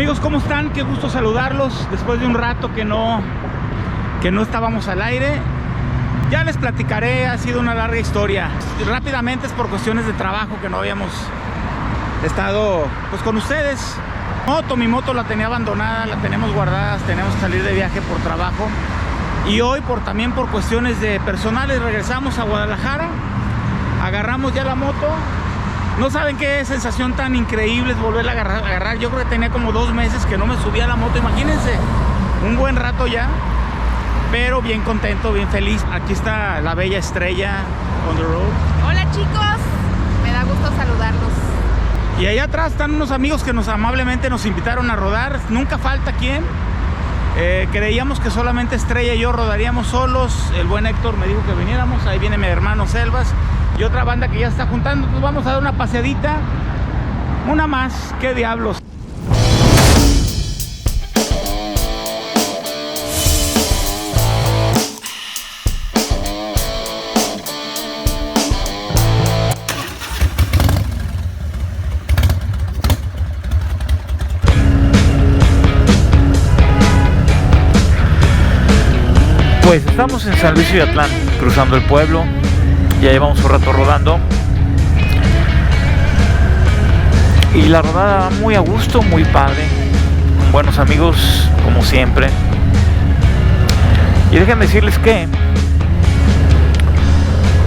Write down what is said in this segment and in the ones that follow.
Amigos, ¿cómo están? Qué gusto saludarlos después de un rato que no estábamos al aire. Ya les platicaré, ha sido una larga historia. Rápidamente es por cuestiones de trabajo que no habíamos estado pues con ustedes. Mi moto la tenía abandonada, la tenemos guardada, tenemos que salir de viaje por trabajo. Y hoy también por cuestiones de personales regresamos a Guadalajara. Agarramos ya la moto. No saben qué sensación tan increíble es volverla a agarrar. Yo creo que tenía como 2 meses que no me subía a la moto, imagínense, un buen rato ya. Pero bien contento, bien feliz. Aquí está la bella Estrella on the road. Hola chicos, me da gusto saludarlos. Y allá atrás están unos amigos que amablemente nos invitaron a rodar. Nunca falta quien. Creíamos que solamente Estrella y yo rodaríamos solos. El buen Héctor me dijo que viniéramos. Ahí viene mi hermano Selvas y otra banda que ya está juntando. Pues vamos a dar una paseadita. Una más, qué diablos. Pues estamos en San Luis Oyatlán, cruzando el pueblo. Ya llevamos un rato rodando. Y la rodada muy a gusto, muy padre. Con buenos amigos, como siempre. Y déjenme decirles que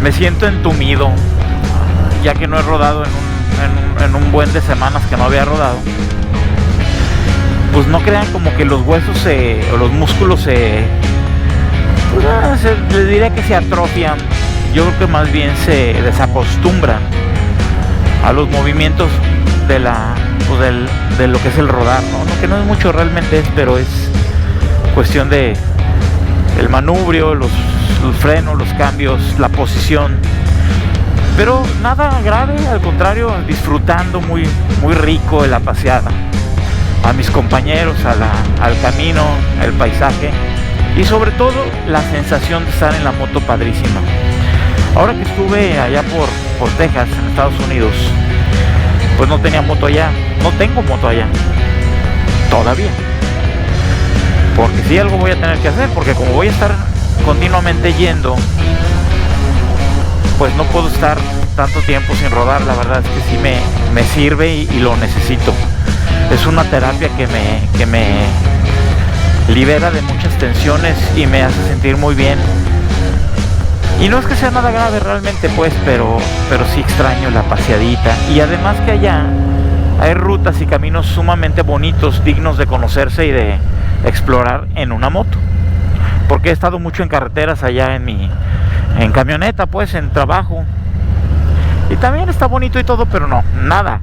me siento entumido, ya que no he rodado en un buen de semanas que no había rodado. Pues no crean como que los huesos o los músculos les diría que se atrofian. Yo creo que más bien se desacostumbran a los movimientos de lo que es el rodar, ¿no? Que no es mucho realmente, pero es cuestión de el manubrio, los frenos, los cambios, la posición. Pero nada grave, al contrario, disfrutando muy rico de la paseada. A mis compañeros, al camino, el paisaje. Y sobre todo la sensación de estar en la moto padrísima. Ahora que estuve allá por Texas, en Estados Unidos, pues no tenía moto allá. No tengo moto allá todavía. Porque sí, algo voy a tener que hacer. Porque como voy a estar continuamente yendo, pues no puedo estar tanto tiempo sin rodar. La verdad es que sí me sirve y lo necesito. Es una terapia que me libera de muchas tensiones y me hace sentir muy bien. Y no es que sea nada grave realmente, pues, pero sí extraño la paseadita. Y además que allá hay rutas y caminos sumamente bonitos, dignos de conocerse y de explorar en una moto. Porque he estado mucho en carreteras allá en camioneta, pues, en trabajo. Y también está bonito y todo, pero no, nada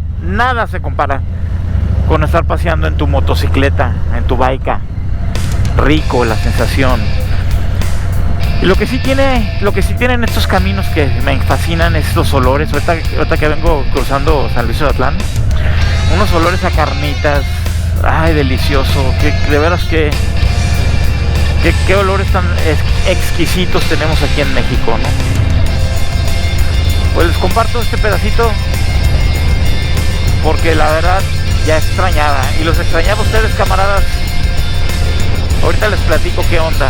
se compara con estar paseando en tu motocicleta, en tu bike. Rico la sensación. Y lo que sí tienen estos caminos que me fascinan es los olores. Ahorita que vengo cruzando San Luis Oyatlán, unos olores a carnitas, ay, delicioso. De veras que qué olores tan exquisitos tenemos aquí en México, ¿no? Pues les comparto este pedacito porque la verdad ya extrañaba, y los extrañaba a ustedes, camaradas. Ahorita les platico qué onda.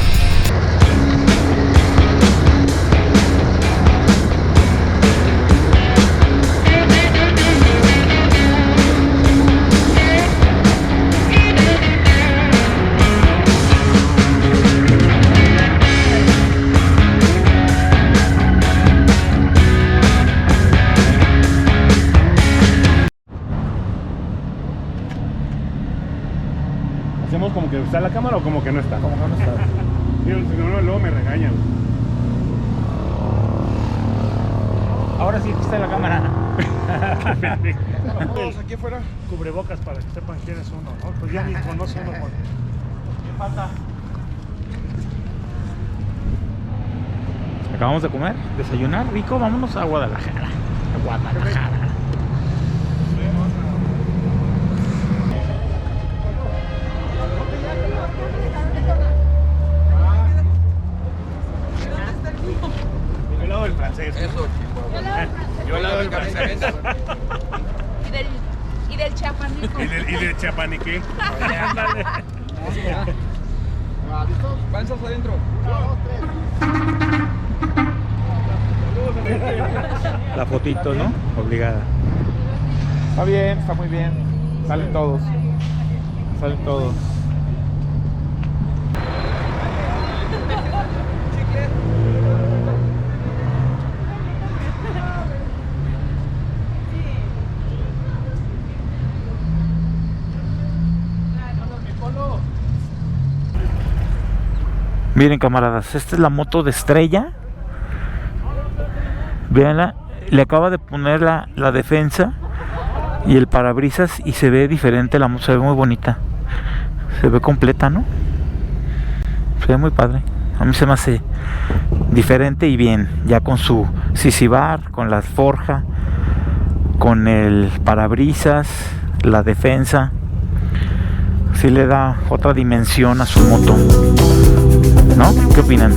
¿Hacemos como que está la cámara o como que no está? Como que no está. Si no, luego me regañan. Ahora sí, aquí está la cámara. Todos aquí afuera, cubrebocas para que sepan quién es uno, ¿no? Pues ya ni conoce uno por... ¿Qué falta? Acabamos de comer, desayunar, rico, vámonos a Guadalajara. Yo al lado del francés. Eso, Yo al lado del francés. Y del chapanico. Y del chapaniqué. Ándale. Panzas adentro. La fotito, ¿no? Obligada. Está bien, está muy bien. Salen todos. Salen todos. Miren, camaradas, esta es la moto de Estrella. Véanla, le acaba de poner la defensa y el parabrisas y se ve diferente la moto, se ve muy bonita. Se ve completa, ¿no? Se ve muy padre. A mí se me hace diferente y bien, ya con su sisibar, con la forja, con el parabrisas, la defensa. Sí le da otra dimensión a su moto, ¿no? ¿Qué opinan?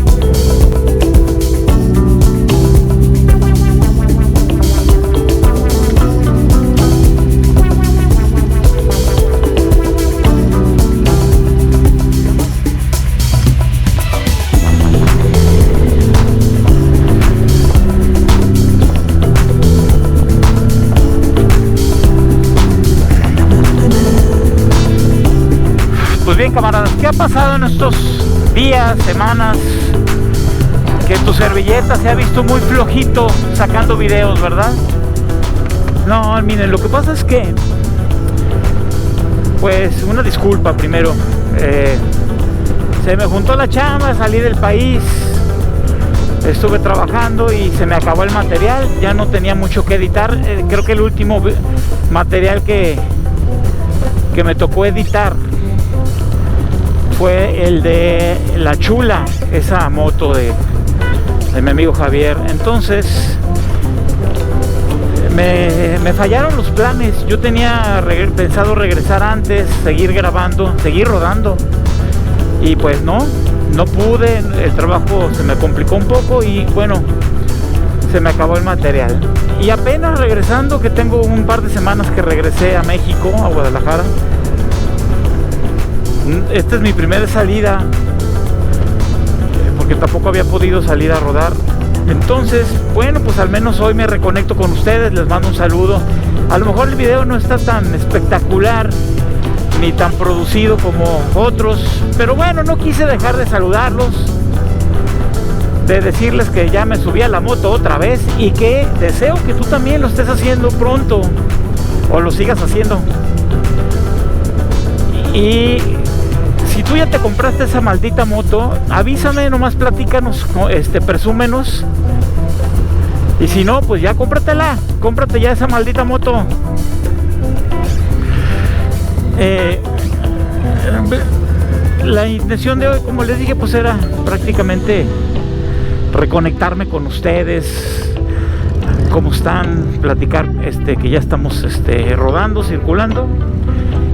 Pues bien, camaradas, ¿qué ha pasado en estos días, semanas? Que tu servilleta se ha visto muy flojito sacando videos, ¿verdad? No, miren, lo que pasa es que, pues, una disculpa primero. Se me juntó la chamba, salí del país, estuve trabajando y se me acabó el material. Ya no tenía mucho que editar. Creo que el último material que me tocó editar fue el de la Chula, esa moto de mi amigo Javier. Entonces me fallaron los planes. Yo tenía pensado regresar antes, seguir grabando, seguir rodando, y pues no pude. El trabajo se me complicó un poco y bueno, se me acabó el material. Y apenas regresando, que tengo un par de semanas que regresé a México, a Guadalajara. Esta es mi primera salida, porque tampoco había podido salir a rodar. Entonces, bueno, pues al menos hoy me reconecto con ustedes, les mando un saludo. A lo mejor el video no está tan espectacular ni tan producido como otros, pero bueno, no quise dejar de saludarlos, de decirles que ya me subí a la moto otra vez y que deseo que tú también lo estés haciendo pronto o lo sigas haciendo. Y si tú ya te compraste esa maldita moto, avísame, nomás platícanos, presúmenos. Y si no, pues ya cómprate ya esa maldita moto. La intención de hoy, como les dije, pues era prácticamente reconectarme con ustedes, cómo están, platicar que ya estamos rodando, circulando,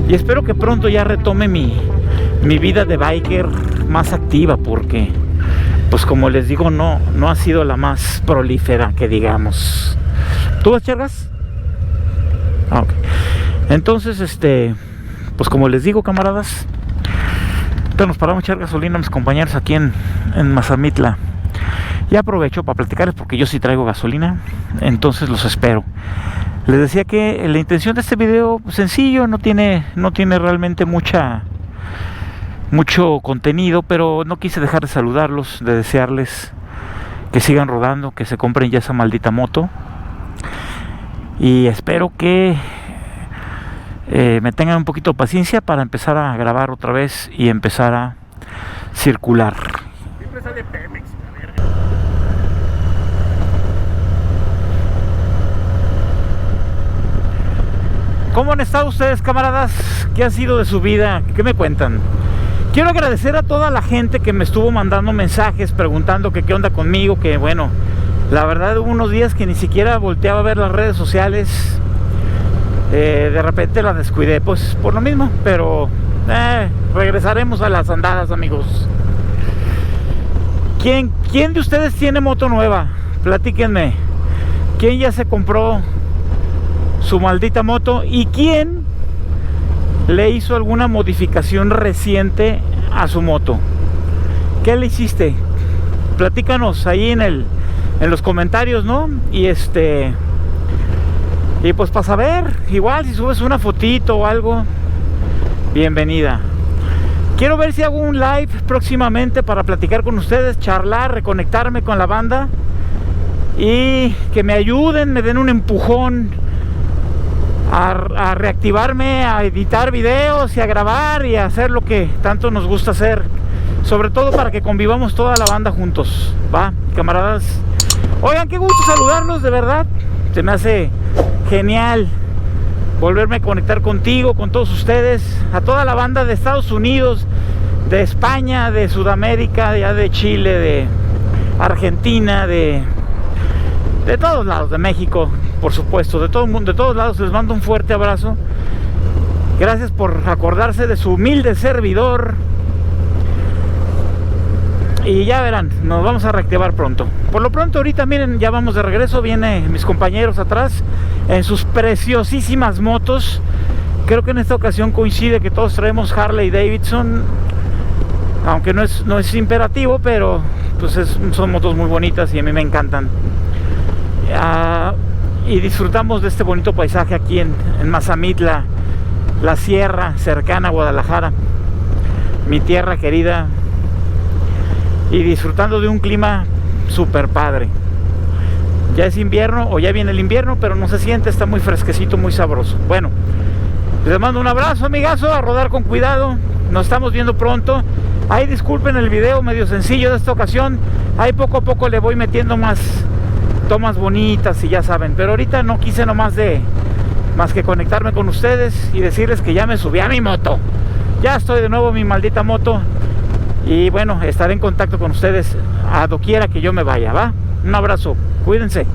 y espero que pronto ya retome mi vida de biker más activa, porque pues como les digo, no ha sido la más prolífera que digamos. ¿Tú vas, Chargas? Ok. Entonces, pues como les digo, camaradas, ahorita nos paramos a echar gasolina a mis compañeros aquí en Mazamitla. Y aprovecho para platicarles porque yo sí traigo gasolina, entonces los espero. Les decía que la intención de este video sencillo, no tiene realmente mucho contenido, pero no quise dejar de saludarlos, de desearles que sigan rodando, que se compren ya esa maldita moto, y espero que me tengan un poquito de paciencia para empezar a grabar otra vez y empezar a circular. Siempre sale Pemex, la verga. ¿Cómo han estado ustedes, camaradas? ¿Qué ha sido de su vida? ¿Qué me cuentan? Quiero agradecer a toda la gente que me estuvo mandando mensajes preguntando que qué onda conmigo, que bueno, la verdad hubo unos días que ni siquiera volteaba a ver las redes sociales. De repente las descuidé, pues por lo mismo, pero regresaremos a las andadas, amigos. ¿Quién de ustedes tiene moto nueva? Platíquenme. ¿Quién ya se compró su maldita moto? ¿Y quién le hizo alguna modificación reciente a su moto. ¿Qué le hiciste? Platícanos ahí en los comentarios, ¿no? Y pues para saber, igual si subes una fotito o algo, bienvenida. Quiero ver si hago un live próximamente para platicar con ustedes, charlar, reconectarme con la banda y que me ayuden, me den un empujón a reactivarme, a editar videos y a grabar y a hacer lo que tanto nos gusta hacer, sobre todo para que convivamos toda la banda juntos, ¿va? Camaradas, oigan, qué gusto saludarlos, de verdad, se me hace genial volverme a conectar contigo, con todos ustedes, a toda la banda de Estados Unidos, de España, de Sudamérica, de Chile, de Argentina, de todos lados, de México, por supuesto, de todo el mundo, de todos lados. Les mando un fuerte abrazo. Gracias por acordarse de su humilde servidor. Y ya verán, nos vamos a reactivar pronto. Por lo pronto ahorita, miren, ya vamos de regreso. Vienen mis compañeros atrás en sus preciosísimas motos. Creo que en esta ocasión coincide que todos traemos Harley Davidson, aunque no es imperativo, pero pues son motos muy bonitas y a mí me encantan. Y disfrutamos de este bonito paisaje aquí en Mazamitla, la sierra cercana a Guadalajara, mi tierra querida, y disfrutando de un clima súper padre. Ya es invierno, o ya viene el invierno, pero no se siente, está muy fresquecito, muy sabroso. Bueno, les mando un abrazo, amigazo, a rodar con cuidado. Nos estamos viendo pronto. Ahí disculpen el video medio sencillo de esta ocasión. Ahí poco a poco le voy metiendo más tomas bonitas y ya saben. Pero ahorita no quise más que conectarme con ustedes y decirles que ya me subí a mi moto. Ya estoy de nuevo en mi maldita moto. Y bueno, estaré en contacto con ustedes a doquiera que yo me vaya, ¿va? Un abrazo, cuídense.